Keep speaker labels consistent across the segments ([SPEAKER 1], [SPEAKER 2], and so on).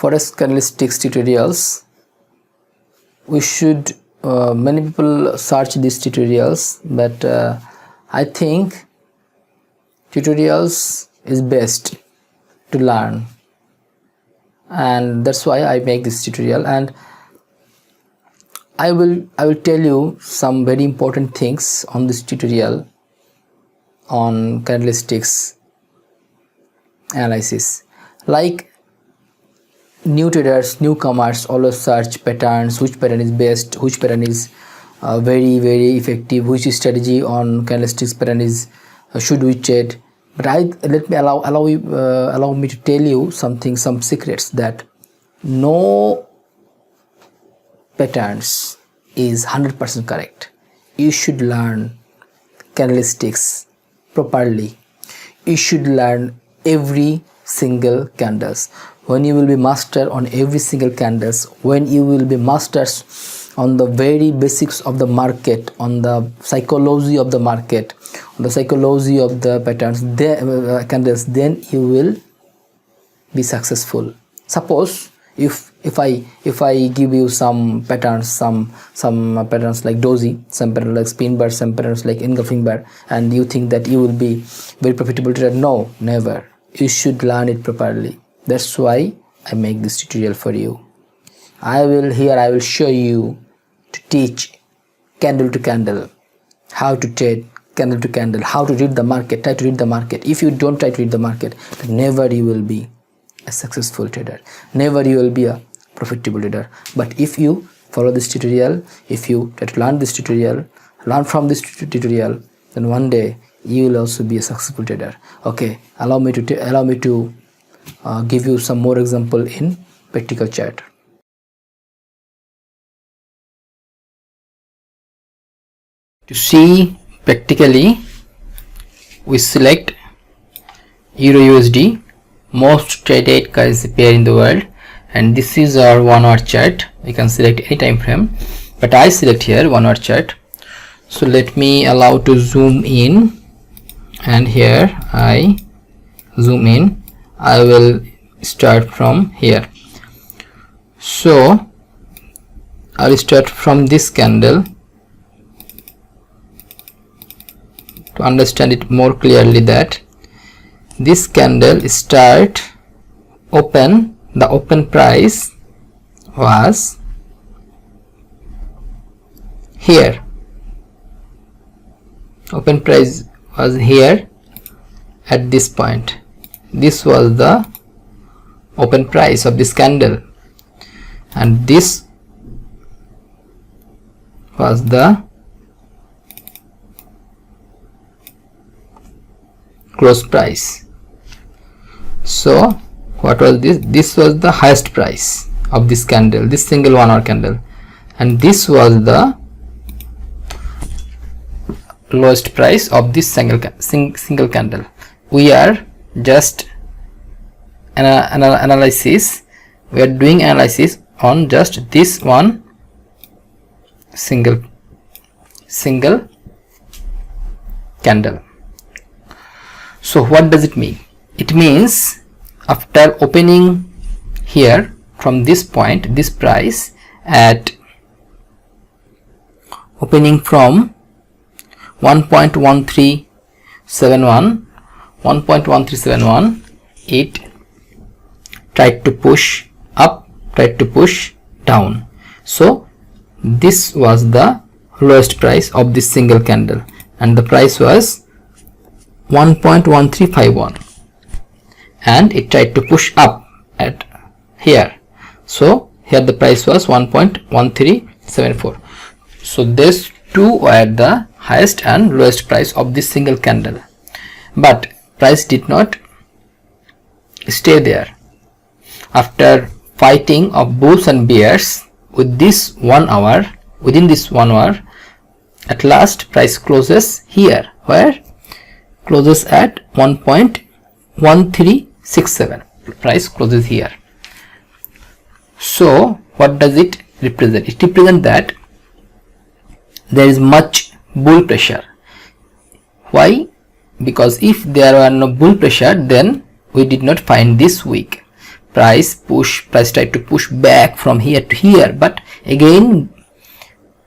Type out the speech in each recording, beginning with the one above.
[SPEAKER 1] Forex Candlesticks tutorials. We should many people search these tutorials, but I think tutorials is best to learn, and that's why I make this tutorial. And I will tell you some very important things on this tutorial on candlesticks analysis. Like new traders, newcomers always search patterns, which pattern is best, which pattern is very effective, which strategy on candlesticks pattern is should we trade. But allow me to tell you some secrets, that no patterns is 100% correct. You should learn candlesticks properly. You should learn every single candles. When you will be master on every single candles, when you will be masters on the very basics of the market, on the psychology of the market, on the psychology of the patterns, candles, then you will be successful. Suppose if I give you some patterns, some patterns like doji, some patterns like spin bar, some patterns like engulfing bar, and you think that you will be very profitable trader, no, never. You should learn it properly. That's why I make this tutorial for you. I will show you to teach candle to candle, how to trade candle to candle, how to read the market, try to read the market. If you don't try to read the market, then never you will be a successful trader, never you will be a profitable trader. But if you follow this tutorial, if you try to learn this tutorial, learn from this tutorial, then one day you will also be a successful trader. Okay, allow me to give you some more example in practical chart. To see practically, we select Euro USD, most traded currency pair in the world, and this is our 1 hour chart. You can select any time frame, but I select here 1 hour chart. So let me allow to zoom in, and here I zoom in. I will start from here. So I will start from this candle to understand it more clearly, that this candle the open price was here. Open price was here at this point. This was the open price of this candle, and this was the close price. So what was this? This was the highest price of this candle, this single 1 hour candle, and this was the lowest price of this single candle. We are just analysis. We are doing analysis on just this one single candle. So what does it mean? It means after opening here from this point, this price at opening from 1.1371, it tried to push up, tried to push down. So this was the lowest price of this single candle, and the price was 1.1351, and it tried to push up at here. So here the price was 1.1374. so these two were the highest and lowest price of this single candle, but price did not stay there. After fighting of bulls and bears with this 1 hour, within this 1 hour, at last price closes here, where closes at 1.1367. price closes here. So what does it represent? It represents that there is much bull pressure. Why? Because if there were no bull pressure, then we did not find this weak. price tried to push back from here to here, but again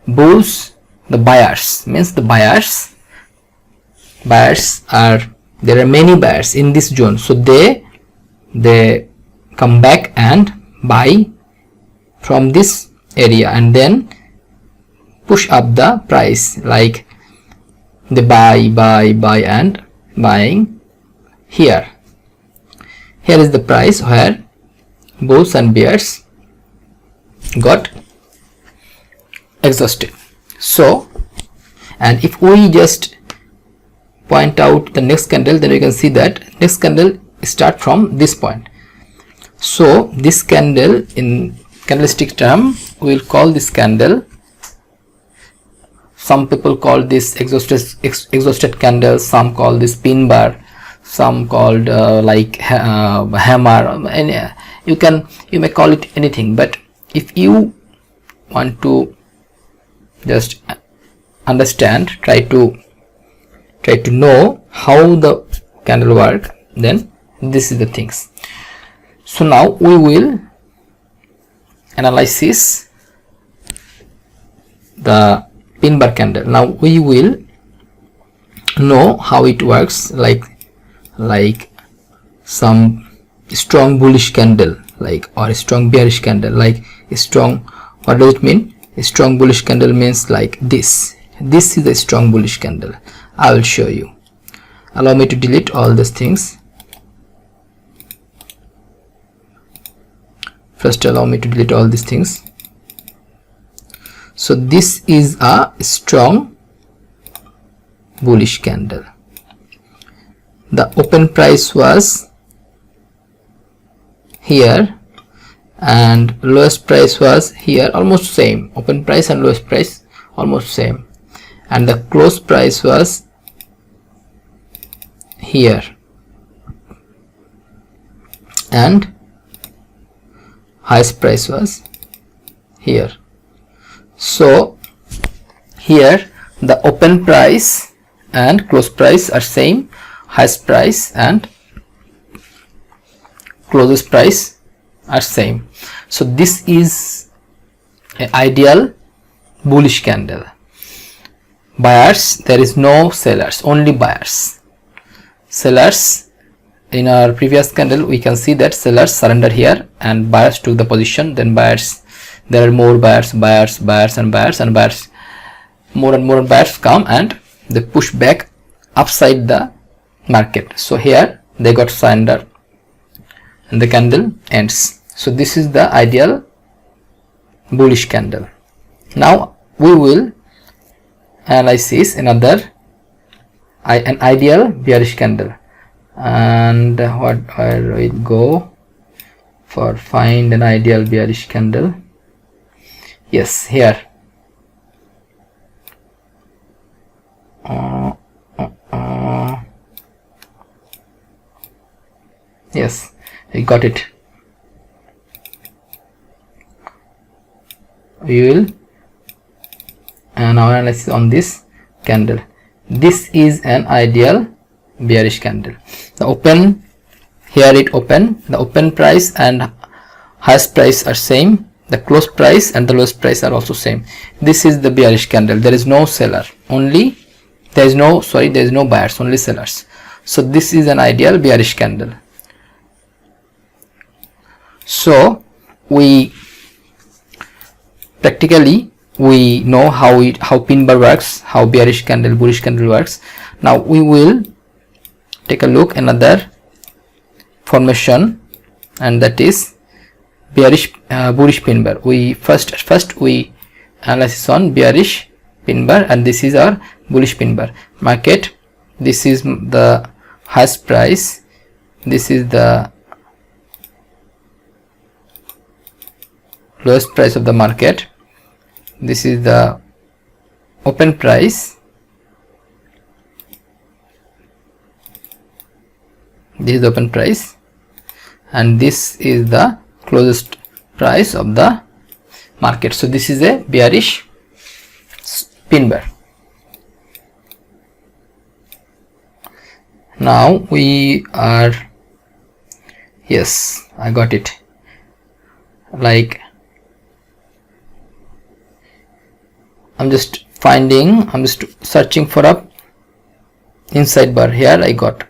[SPEAKER 1] bulls, the buyers, means the buyers are, there are many buyers in this zone, so they come back and buy from this area and then push up the price, like they buy and buying here. Here is the price where bulls and bears got exhausted. So, and if we just point out the next candle, then we can see that next candle start from this point. So this candle, in candlestick term, we will call this candle, some people call this exhausted candle, some call this pin bar, some called like hammer, and you may call it anything. But if you want to just understand, try to know how the candle work, then this is the things. So now we will analyze the pin bar candle. Now we will know how it works, like some strong bullish candle, like, or a strong bearish candle, like a strong, what does it mean? A strong bullish candle means like this is a strong bullish candle. I will show you. Allow me to delete all these things. First, allow me to delete all these things. So this is a strong bullish candle. The open price was here and lowest price was here, almost same. Open price and lowest price almost same, and the close price was here and highest price was here. So here the open price and close price are same, highest price and closest price are same. So this is an ideal bullish candle. Buyers, there is no sellers, only buyers. Sellers, in our previous candle we can see that sellers surrendered here and buyers took the position. Then buyers, there are more buyers, and buyers, more and more buyers come and they push back upside the market. So here they got surrender and the candle ends. So this is the ideal bullish candle. Now we will analyze another an ideal bearish candle, and where we go for find an ideal bearish candle. Yes, here. Yes, we got it. We will now analysis on this candle. This is an ideal bearish candle. The open, here it open, the open price and highest price are same, the close price and the lowest price are also same. This is the bearish candle. There is no seller, only there is no buyers, only sellers. So this is an ideal bearish candle. So we practically we know how pin bar works, how bearish candle, bullish candle works. Now we will take a look another formation, and that is bearish bullish pin bar. We first we analysis on bearish pin bar, and this is our bullish pin bar. Market, this is the highest price, this is the lowest price of the market, this is the open price, this is the open price, and this is the closest price of the market. So this is a bearish pin bar. Now we are, yes, I got it. like I'm just searching for a inside bar. Here I got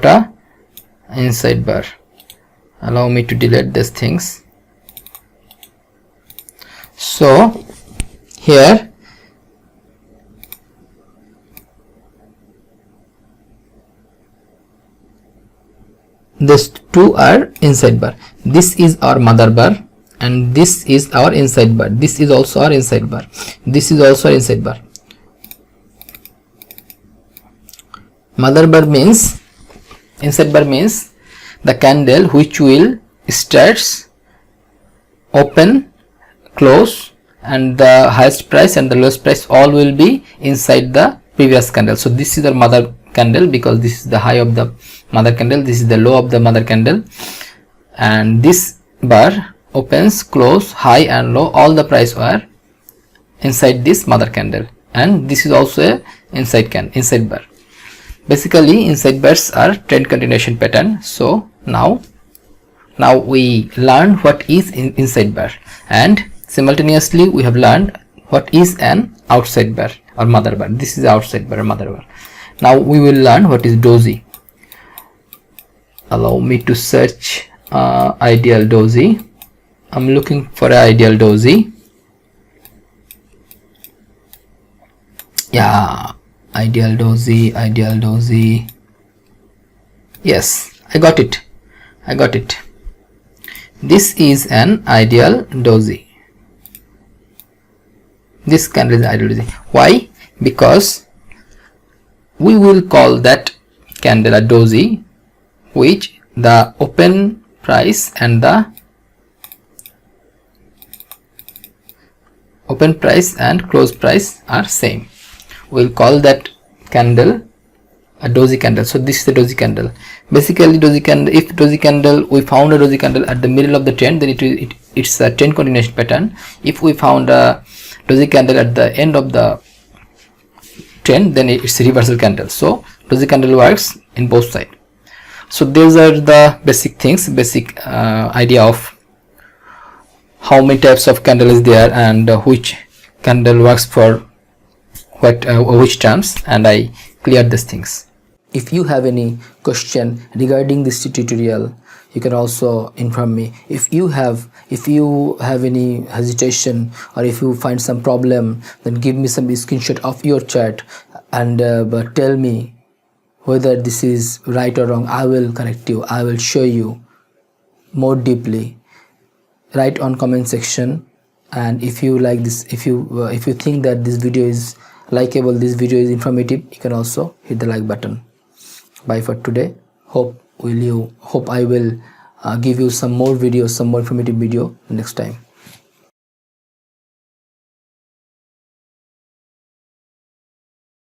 [SPEAKER 1] a inside bar. Allow me to delete these things. So here these two are inside bar. This is our mother bar and this is our inside bar. This is also our inside bar. This is also our inside bar. Mother bar means, inside bar means the candle which will starts, open, close, and the highest price and the lowest price all will be inside the previous candle. So this is our mother candle because this is the high of the mother candle, this is the low of the mother candle, and this bar opens, close, high and low, all the price are inside this mother candle, and this is also a inside bar. Basically inside bars are trend continuation pattern. So now we learn what is inside bar, and simultaneously we have learned what is an outside bar or mother bar. This is outside bar or mother bar. Now we will learn what is doji. Allow me to search ideal doji. I'm looking for an ideal doji. Yeah, ideal doji. Yes, I got it. This is an ideal doji. This candle is ideal doji. Why? Because we will call that candle a doji which the open price and the close price are same. We'll call that candle a doji candle. So this is the doji candle. Basically doji candle, if doji candle, we found a doji candle at the middle of the trend, then it's a trend continuation pattern. If we found a doji candle at the end of the trend, then it's a reversal candle. So doji candle works in both sides. So these are the basic things, idea of how many types of candle is there and which candle works for which terms, and I cleared these things. If you have any question regarding this tutorial, you can also inform me. If you have any hesitation or if you find some problem, then give me some screenshot of your chart and but tell me whether this is right or wrong. I will correct you. I will show you more deeply. Write on comment section, and if you like this, if you think that this video is likeable, this video is informative, you can also hit the like button. Bye for today. Hope I will give you some more videos, some more informative video next time.